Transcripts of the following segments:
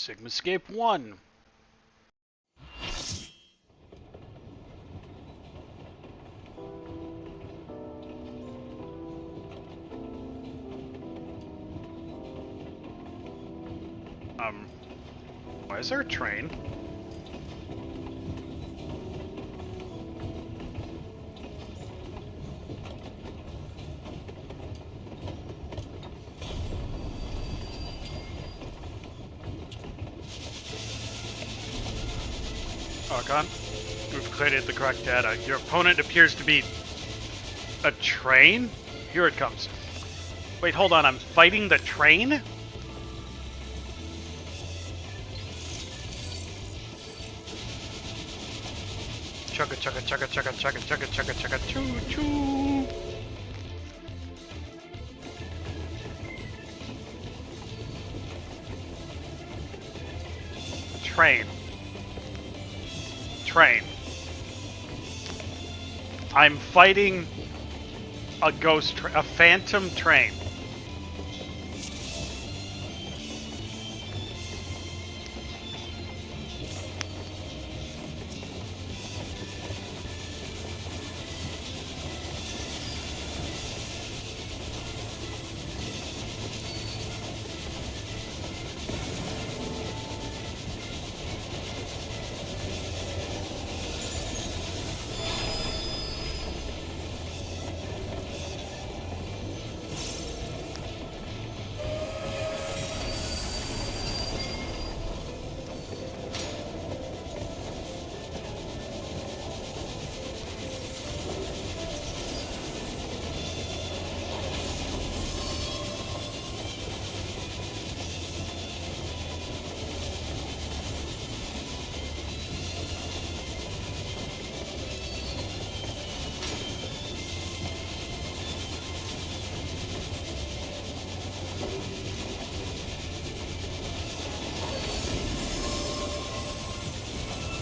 Sigmascape 1. Why is there a train? Archon, we've created the correct data. Your opponent appears to be a train? Here it comes. Wait, hold on, I'm fighting the train? Chugga chugga chugga chugga chugga chugga chugga chugga choo choo. Train. Train. I'm fighting a a phantom train.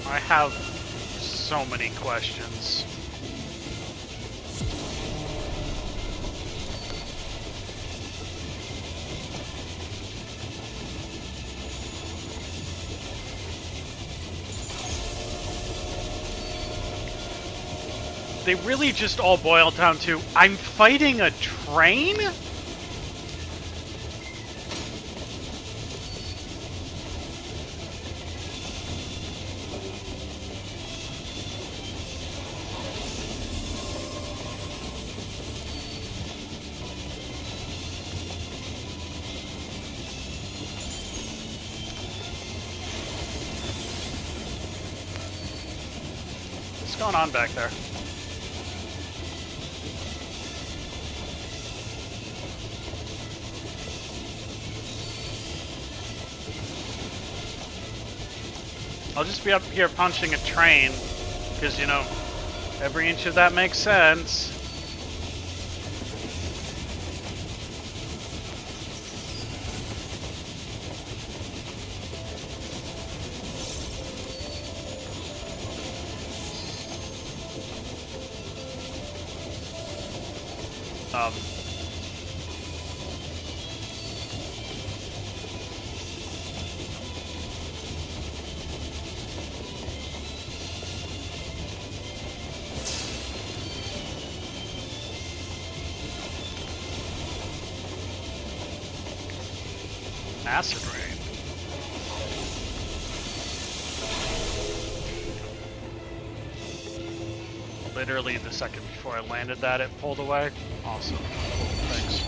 I have so many questions. They really just all boil down to, I'm fighting a train? What's going on back there? I'll just be up here punching a train, because, you know, every inch of that makes sense. Acid rain. Literally the second before I landed that, it pulled away. Awesome. Cool. Thanks.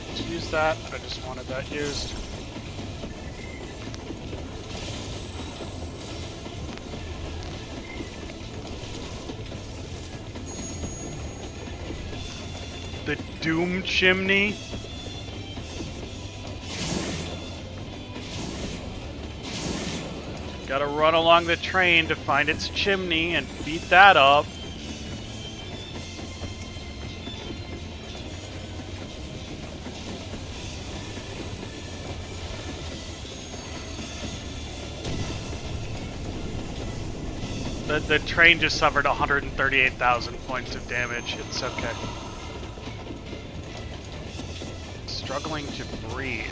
Let's use that. I just wanted that used. The Doom Chimney. Gotta run along the train to find its chimney and beat that up. The train just suffered 138,000 points of damage. It's okay. Struggling to breathe.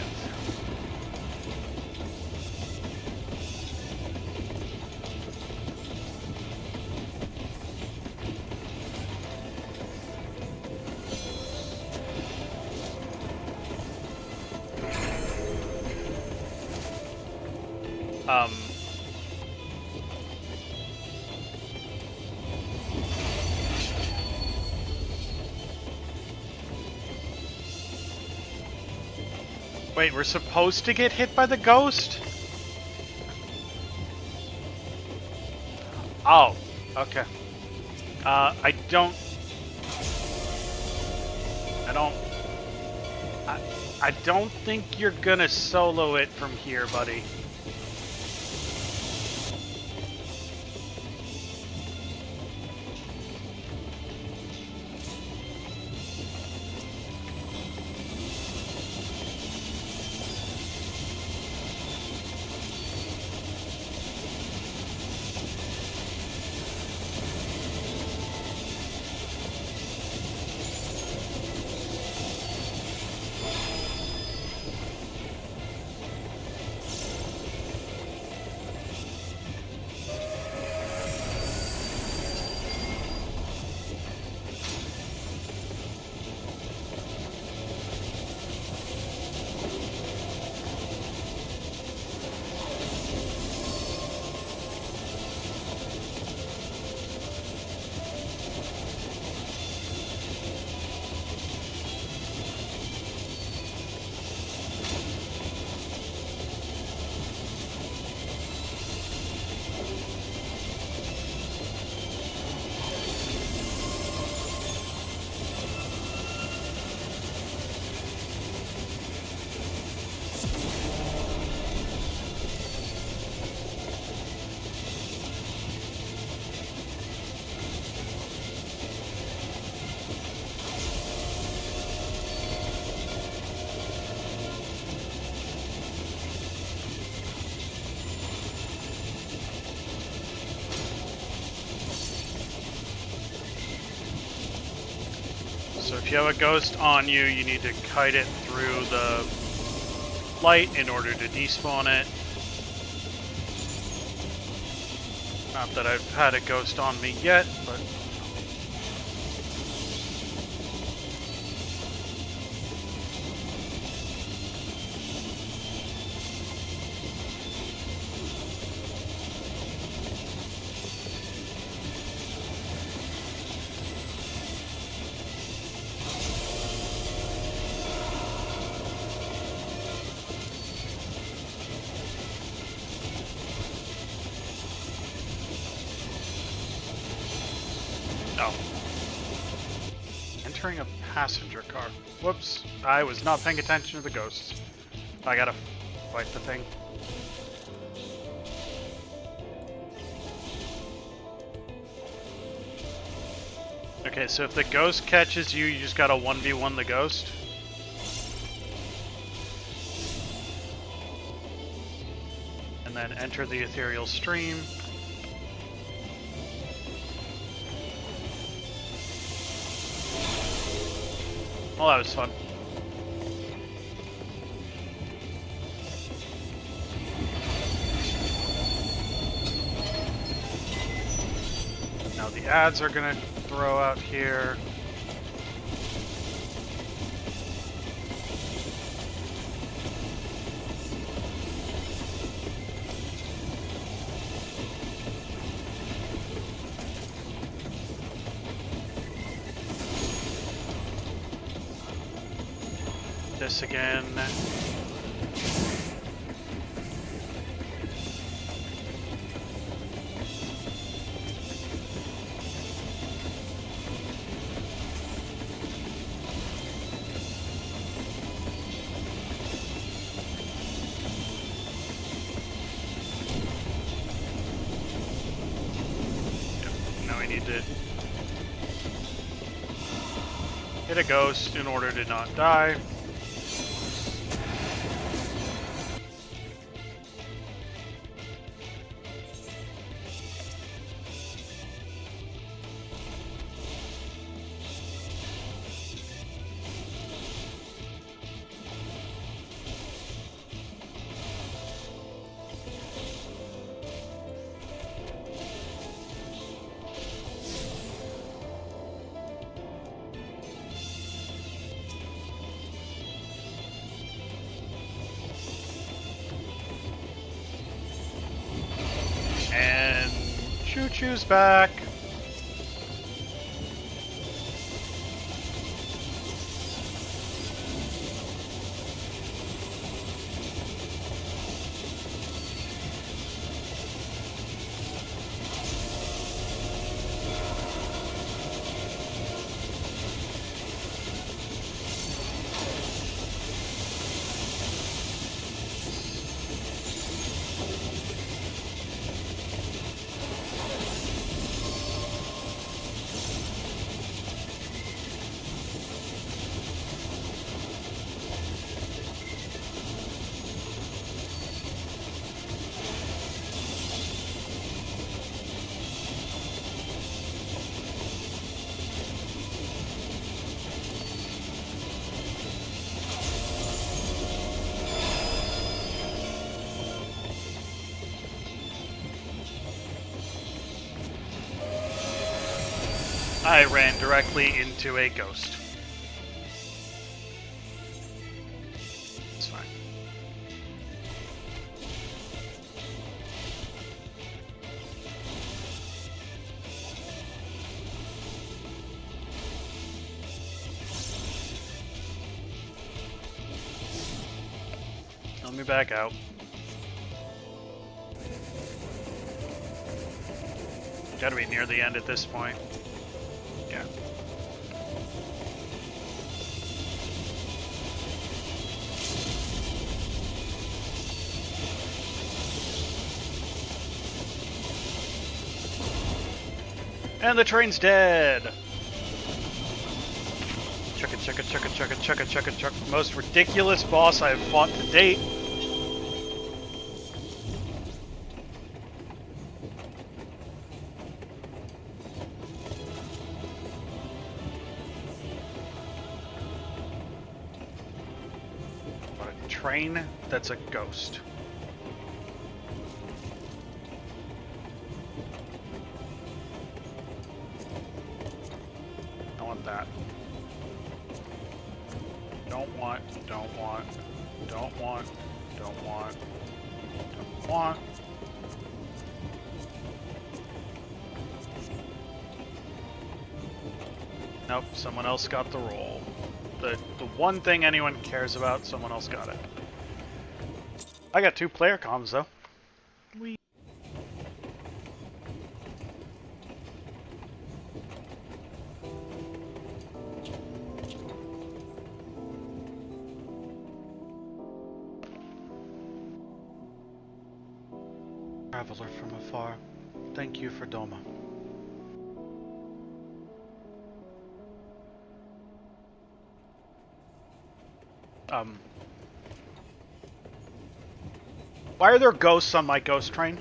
Wait, we're supposed to get hit by the ghost? Oh, okay. I don't think you're gonna solo it from here, buddy. So if you have a ghost on you, you need to kite it through the light in order to despawn it. Not that I've had a ghost on me yet, but... Oh. Entering a passenger car. Whoops. I was not paying attention to the ghosts. I gotta fight the thing. Okay, so if the ghost catches you, you just gotta 1v1 the ghost. And then enter the ethereal stream. Well, that was fun. Now the ads are gonna throw out here. This again. Now we need to hit a ghost in order to not die. Shoes back. I ran directly into a ghost. It's fine. Let me back out. Gotta be near the end at this point. Yeah. And the train's dead! Chuck it, chuck it, chuck it, chuck it, chuck it, chuck it, chuck it. Most ridiculous boss I have fought to date. Train that's a ghost. I want that. Don't want, don't want, don't want, don't want, don't want. Nope, someone else got the roll. The one thing anyone cares about, someone else got it. I got 2 player comms though. Whee. Traveler from afar, thank you for Doma. Why are there ghosts on my ghost train?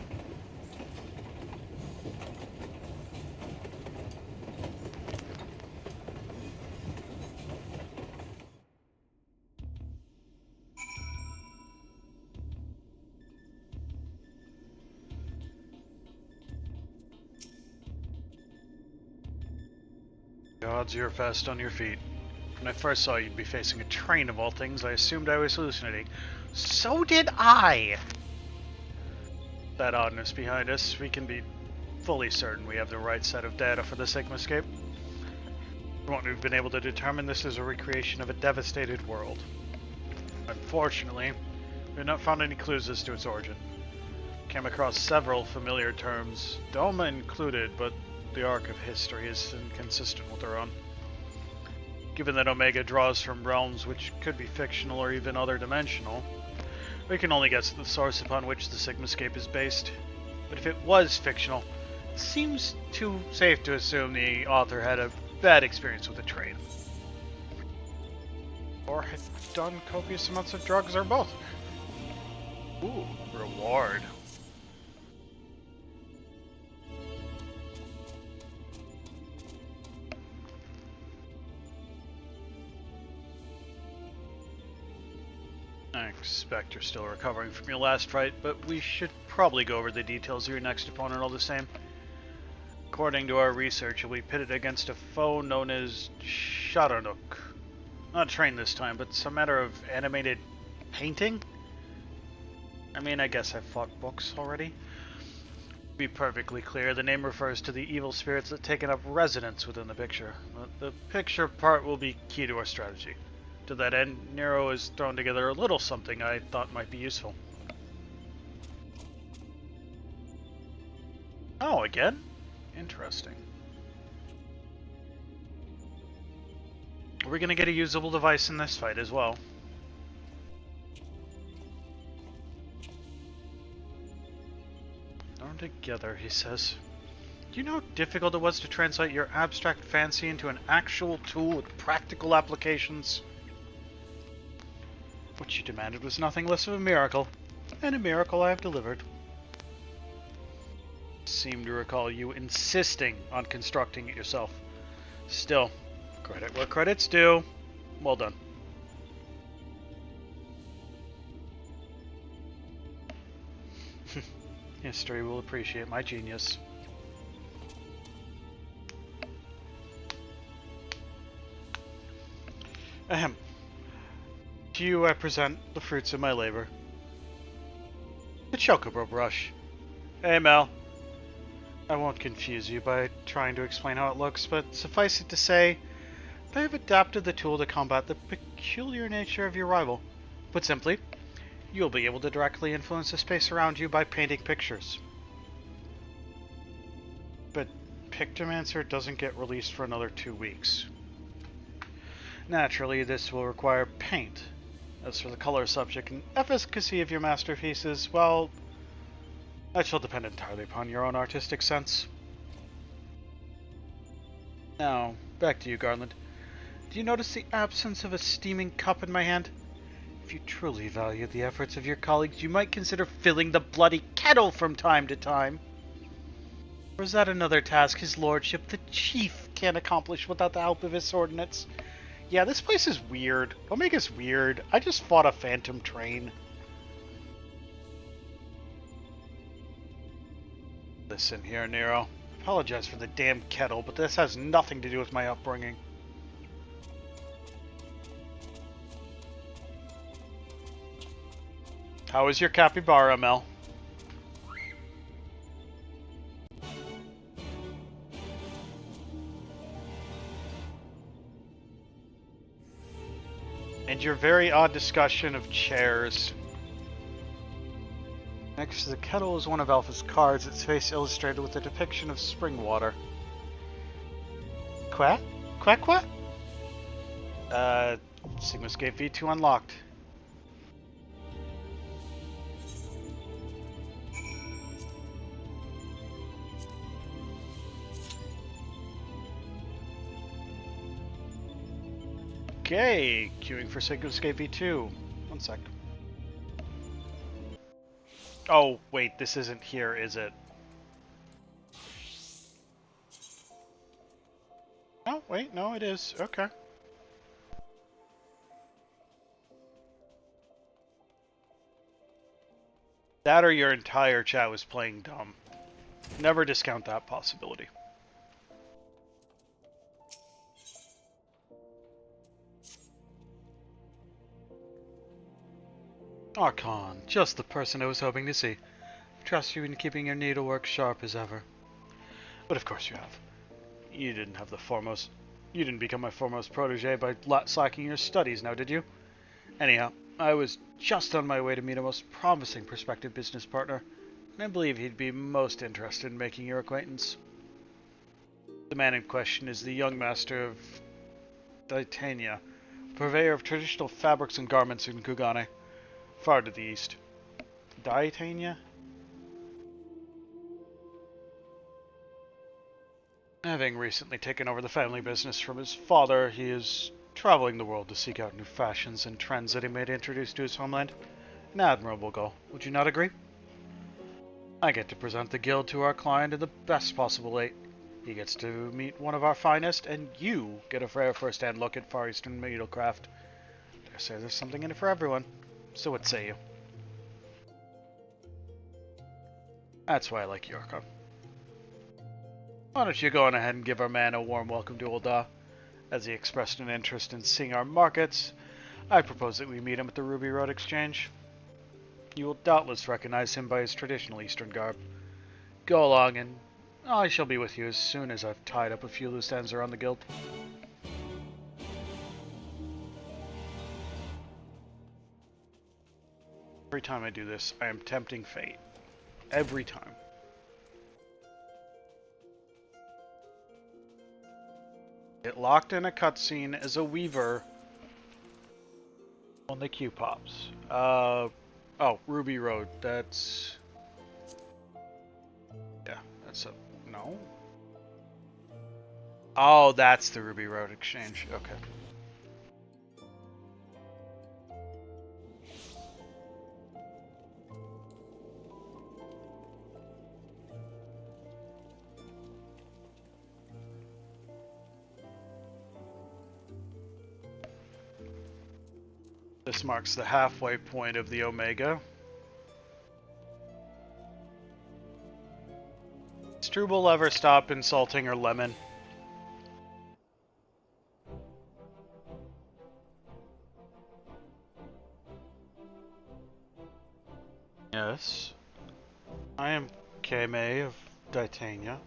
Gods, you're fast on your feet. When I first saw you'd be facing a train of all things, I assumed I was hallucinating. So did I! That oddness behind us, we can be fully certain we have the right set of data for the Sigmascape. From what we've been able to determine, this is a recreation of a devastated world. Unfortunately, we have not found any clues as to its origin. Came across several familiar terms, Doma included, but the arc of history is inconsistent with our own. Given that Omega draws from realms which could be fictional or even other dimensional, we can only guess the source upon which the Sigmascape is based. But if it was fictional, it seems too safe to assume the author had a bad experience with the train. Or had done copious amounts of drugs, or both. Ooh, reward. I expect you're still recovering from your last fight, but we should probably go over the details of your next opponent all the same. According to our research, you'll be pitted against a foe known as Sharanuk. Not trained this time, but some matter of animated painting? I mean, I guess I've fought books already. To be perfectly clear, the name refers to the evil spirits that taken up residence within the picture. The picture part will be key to our strategy. To that end, Nero has thrown together a little something I thought might be useful. Oh, again? Interesting. We're gonna get a usable device in this fight as well. Thrown together, he says. Do you know how difficult it was to translate your abstract fancy into an actual tool with practical applications? What you demanded was nothing less of a miracle, and a miracle I have delivered. Seem to recall you insisting on constructing it yourself. Still, credit where credit's due. Well done. History will appreciate my genius. Ahem. To you I present the fruits of my labor. The Chocobo brush. Hey, Mel. I won't confuse you by trying to explain how it looks, but suffice it to say, I have adapted the tool to combat the peculiar nature of your rival. Put simply, you'll be able to directly influence the space around you by painting pictures. But Pictomancer doesn't get released for another 2 weeks. Naturally, this will require paint. As for the color subject and efficacy of your masterpieces, well, that shall depend entirely upon your own artistic sense. Now, back to you, Garland. Do you notice the absence of a steaming cup in my hand? If you truly value the efforts of your colleagues, you might consider filling the bloody kettle from time to time. Or is that another task his lordship, the chief, can't accomplish without the help of his subordinates? Yeah, this place is weird. Don't make us weird. I just fought a phantom train. Listen here, Nero. Apologize for the damn kettle, but this has nothing to do with my upbringing. How is your capybara, Mel? And your very odd discussion of chairs. Next to the kettle is one of Alpha's cards, its face illustrated with a depiction of spring water. Quack? Quack quack? Sigmascape V2 unlocked. Okay, queuing for Sigmascape V2. 1 sec. Oh, wait, this isn't here, is it? Oh, wait, no, it is. Okay. That or your entire chat was playing dumb. Never discount that possibility. Archon, just the person I was hoping to see. Trust you in keeping your needlework sharp as ever. But of course you have. You didn't become my foremost protege by slacking your studies now, did you? Anyhow, I was just on my way to meet a most promising prospective business partner, and I believe he'd be most interested in making your acquaintance. The man in question is the young master of Titania, purveyor of traditional fabrics and garments in Kugane, far to the east. Titania? Having recently taken over the family business from his father, he is traveling the world to seek out new fashions and trends that he may introduce to his homeland. An admirable goal, would you not agree? I get to present the guild to our client in the best possible light. He gets to meet one of our finest, and you get a rare first-hand look at Far Eastern needlecraft. Dare say there's something in it for everyone. So what say you? That's why I like you, Archon. Why don't you go on ahead and give our man a warm welcome to Ul'dah? As he expressed an interest in seeing our markets, I propose that we meet him at the Ruby Road Exchange. You will doubtless recognize him by his traditional Eastern garb. go along and I shall be with you as soon as I've tied up a few loose ends around the guild. Every time I do this, I am tempting fate. Every time. Get locked in a cutscene as a weaver when the queue pops. Oh, Ruby Road. That's... Yeah, that's a... No? Oh, that's the Ruby Road exchange. Okay. This marks the halfway point of the Omega. Does Struble ever stop insulting her lemon? Yes. I am Keimei of Daitania,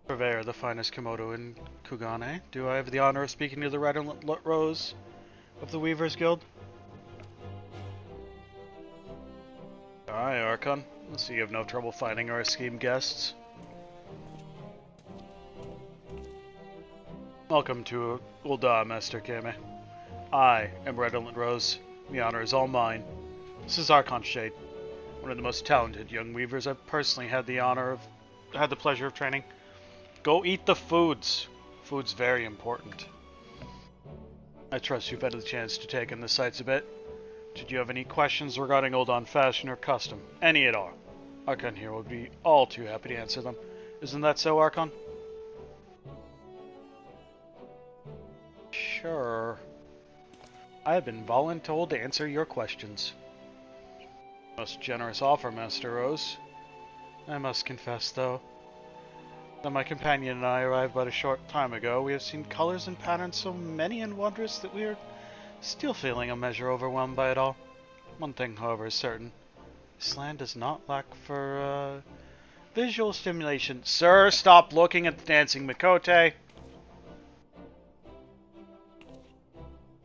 purveyor of the finest Komodo in Kugane. Do I have the honor of speaking to the Red Rose of the Weavers Guild? Aye, Archon. I see you have no trouble finding our esteemed guests. Welcome to Ul'dah, Master Keimei. I am Redolent Rose. The honor is all mine. This is Archon Shade, one of the most talented young weavers I've personally had the pleasure of training. Go eat the foods. Food's very important. I trust you've had the chance to take in the sights a bit. Should you have any questions regarding Ul'dah fashion or custom, any at all, Archon here would be all too happy to answer them. Isn't that so, Archon? Sure. I have been voluntold to answer your questions. Most generous offer, Master Rose. I must confess, though, that my companion and I arrived but a short time ago. We have seen colors and patterns so many and wondrous that we are still feeling a measure overwhelmed by it all. One thing, however, is certain. This land does not lack for, visual stimulation. Sir, stop looking at the dancing Miqo'te!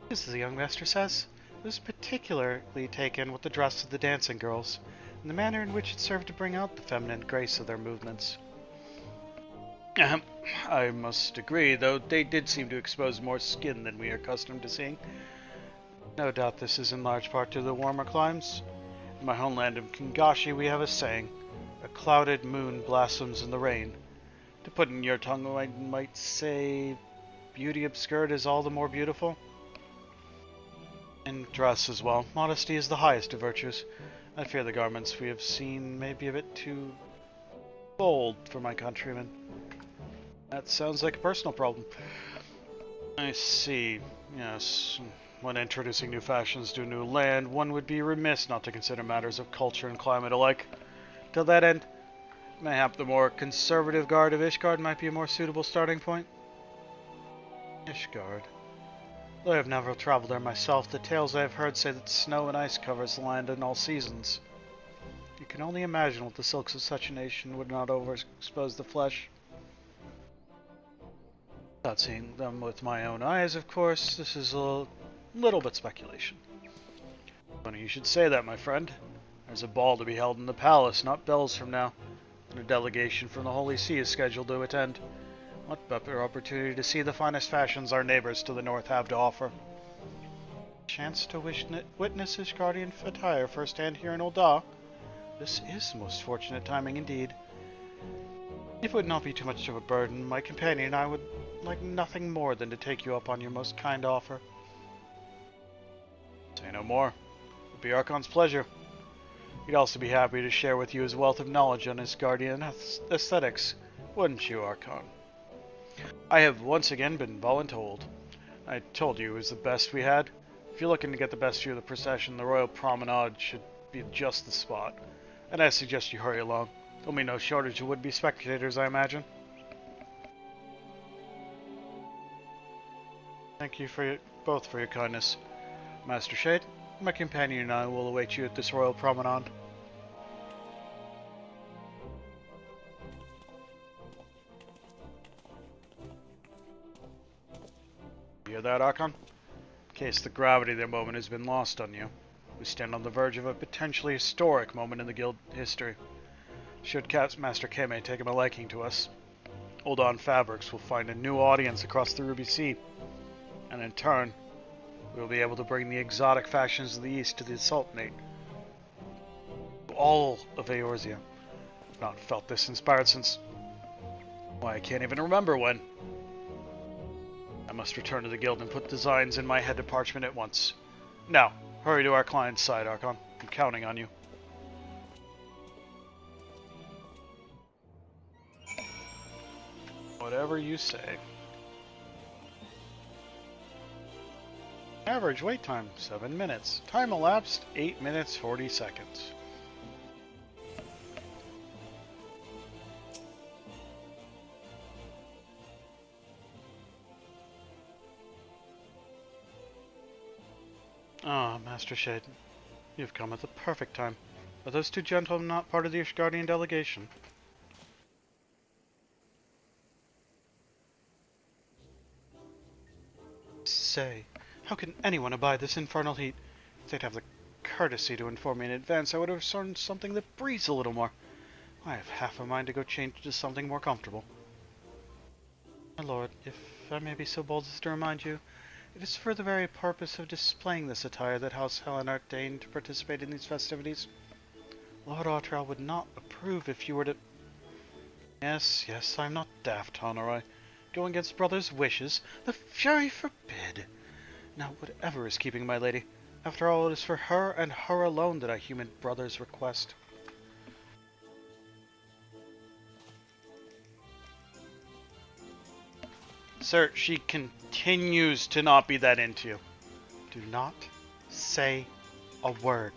As the young master says, I was particularly taken with the dress of the dancing girls, and the manner in which it served to bring out the feminine grace of their movements. I must agree, though they did seem to expose more skin than we are accustomed to seeing. No doubt this is in large part to the warmer climes. In my homeland of Kingashi we have a saying, a clouded moon blossoms in the rain. To put in your tongue, I might say, beauty obscured is all the more beautiful. In dress as well, modesty is the highest of virtues. I fear the garments we have seen may be a bit too bold for my countrymen. That sounds like a personal problem. I see. Yes. When introducing new fashions to a new land, one would be remiss not to consider matters of culture and climate alike. Till that end, mayhap the more conservative guard of Ishgard might be a more suitable starting point. Ishgard. Though I have never traveled there myself, the tales I have heard say that snow and ice covers the land in all seasons. You can only imagine what the silks of such a nation would not overexpose the flesh. Without seeing them with my own eyes, of course, this is a little bit speculation. Funny you should say that, my friend. There's a ball to be held in the palace not bells from now, and a delegation from the Holy See is scheduled to attend. What better opportunity to see the finest fashions our neighbors to the north have to offer? Chance to witness Ishgardian attire firsthand here in Ul'dah. This is most fortunate timing indeed. If it would not be too much of a burden, my companion and I would like nothing more than to take you up on your most kind offer. Say no more. It would be Archon's pleasure. He'd also be happy to share with you his wealth of knowledge on Ishgardian aesthetics, wouldn't you, Archon? I have once again been voluntold. I told you it was the best we had. If you're looking to get the best view of the procession, the Royal Promenade should be just the spot. And I suggest you hurry along. There'll be no shortage of would-be spectators, I imagine. Thank you both for your kindness. Master Shade, my companion and I will await you at this Royal Promenade. Hear that, Archon? In case the gravity of the moment has been lost on you, we stand on the verge of a potentially historic moment in the guild history. Should Master Kame take a liking to us, Hold On Fabrics will find a new audience across the Ruby Sea, and in turn, we will be able to bring the exotic fashions of the East to the Sultanate. All of Eorzea. I've not felt this inspired since... why, I can't even remember when. I must return to the guild and put designs in my head to parchment at once. Now, hurry to our client's side, Archon. I'm counting on you. Whatever you say. Average wait time, 7 minutes. Time elapsed, 8 minutes 40 seconds. Ah, Master Shade. You've come at the perfect time. Are those two gentlemen not part of the Ishgardian delegation? Say, how can anyone abide this infernal heat? If they'd have the courtesy to inform me in advance, I would have sown something that breathes a little more. I have half a mind to go change to something more comfortable. My lord, if I may be so bold as to remind you, it is for the very purpose of displaying this attire that House Helenart deigned to participate in these festivities. Lord Artrell would not approve if you were to... Yes, I'm not daft, Honorai. Going against brother's wishes? The Fury forbid! Now, whatever is keeping my lady? After all, it is for her and her alone that I human brother's request. Sir, she continues to not be that into you. Do not say a word.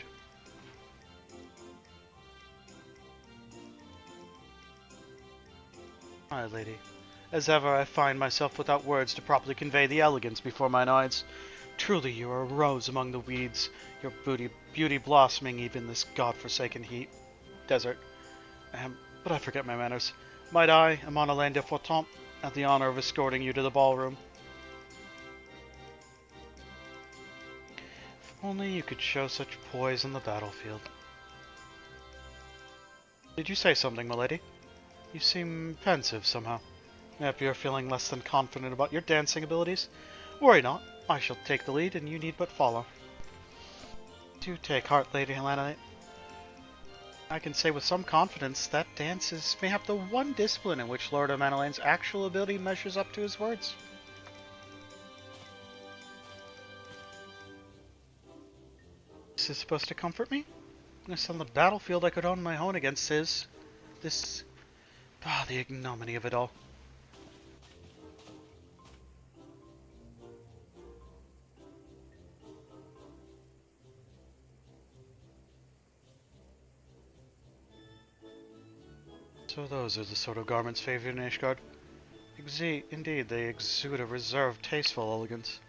My lady, as ever I find myself without words to properly convey the elegance before mine eyes. Truly you are a rose among the weeds, your beauty blossoming even this god-forsaken desert. But I forget my manners. Might I, Amonalane de Fortemps, have the honor of escorting you to the ballroom? If only you could show such poise on the battlefield. Did you say something, milady? You seem pensive somehow. Maybe you're feeling less than confident about your dancing abilities. Worry not, I shall take the lead and you need but follow. Do take heart, Lady Helena. I can say with some confidence that dance is mayhap the one discipline in which Lord Amanalane's actual ability measures up to his words. This is supposed to comfort me? This on the battlefield I could own my own against the ignominy of it all. So those are the sort of garments favored in Ishgard. Indeed, they exude a reserved, tasteful elegance.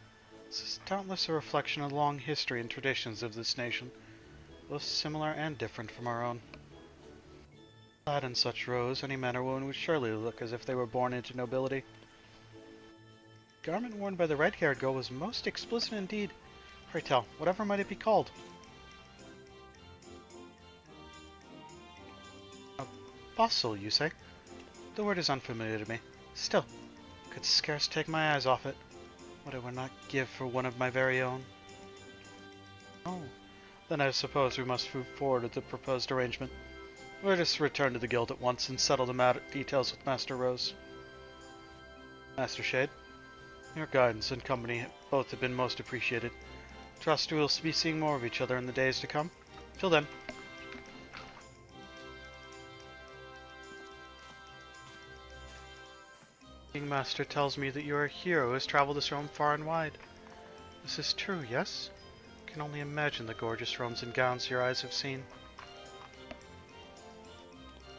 This is doubtless a reflection of the long history and traditions of this nation, both similar and different from our own. Clad in such robes, any man or woman would surely look as if they were born into nobility. The garment worn by the red-haired girl was most explicit indeed. Pray tell, whatever might it be called? Bustle, you say? The word is unfamiliar to me. Still, I could scarce take my eyes off it. What I would not give for one of my very own. Oh, then I suppose we must move forward with the proposed arrangement. Let us return to the guild at once and settle the details with Master Rose. Master Shade, your guidance and company both have been most appreciated. Trust we will be seeing more of each other in the days to come. Till then. King Master tells me that you are a hero who has traveled this realm far and wide. This is true, yes? I can only imagine the gorgeous robes and gowns your eyes have seen.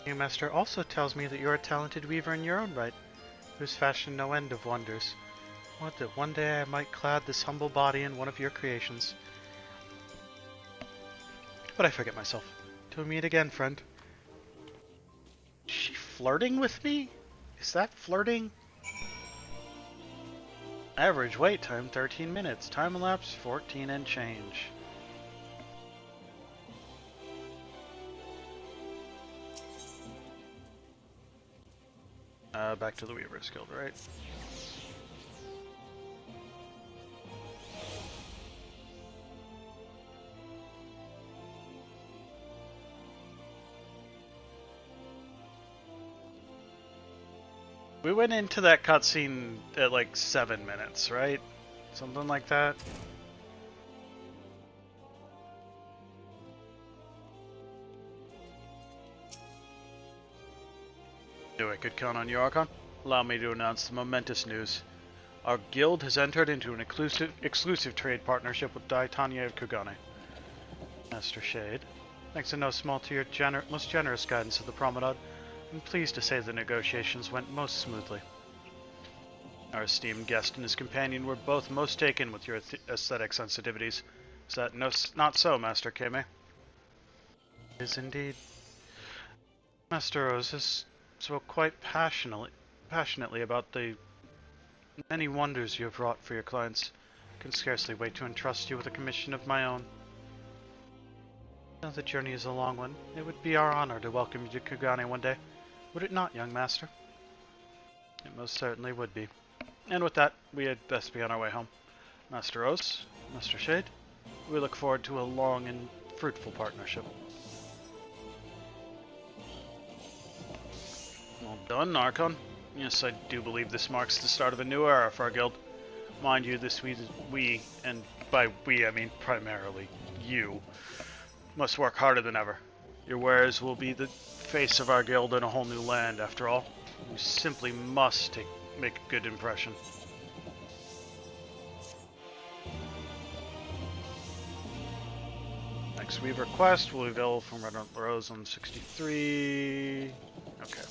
King Master also tells me that you are a talented weaver in your own right, who has fashioned no end of wonders. Would that one day I might clad this humble body in one of your creations. But I forget myself. Till we meet again, friend. Is she flirting with me? Is that flirting? Average wait time 13 minutes. Time elapsed 14 and change. Back to the Weaver's Guild, right? We went into that cutscene at like 7 minutes, right? Something like that. Knew I could count on you, Archon. Allow me to announce the momentous news. Our guild has entered into an exclusive trade partnership with Daitanya of Kugane. Master Shade, thanks in no small to your most generous guidance of the promenade, I'm pleased to say the negotiations went most smoothly. Our esteemed guest and his companion were both most taken with your aesthetic sensitivities. Is that not so, Master Kame? It is indeed. Master Rose has spoke quite passionately about the many wonders you have wrought for your clients. I can scarcely wait to entrust you with a commission of my own. Though the journey is a long one, it would be our honor to welcome you to Kugane one day. Would it not, young master? It most certainly would be. And with that, we had best be on our way home. Master Rose, Master Shade, we look forward to a long and fruitful partnership. Well done, Archon. Yes, I do believe this marks the start of a new era for our guild. Mind you, this we, and by we I mean primarily you, must work harder than ever. Your wares will be the face of our guild in a whole new land, after all. You simply must make a good impression. Next Weaver quest will be available from Red Rose on 63. Okay.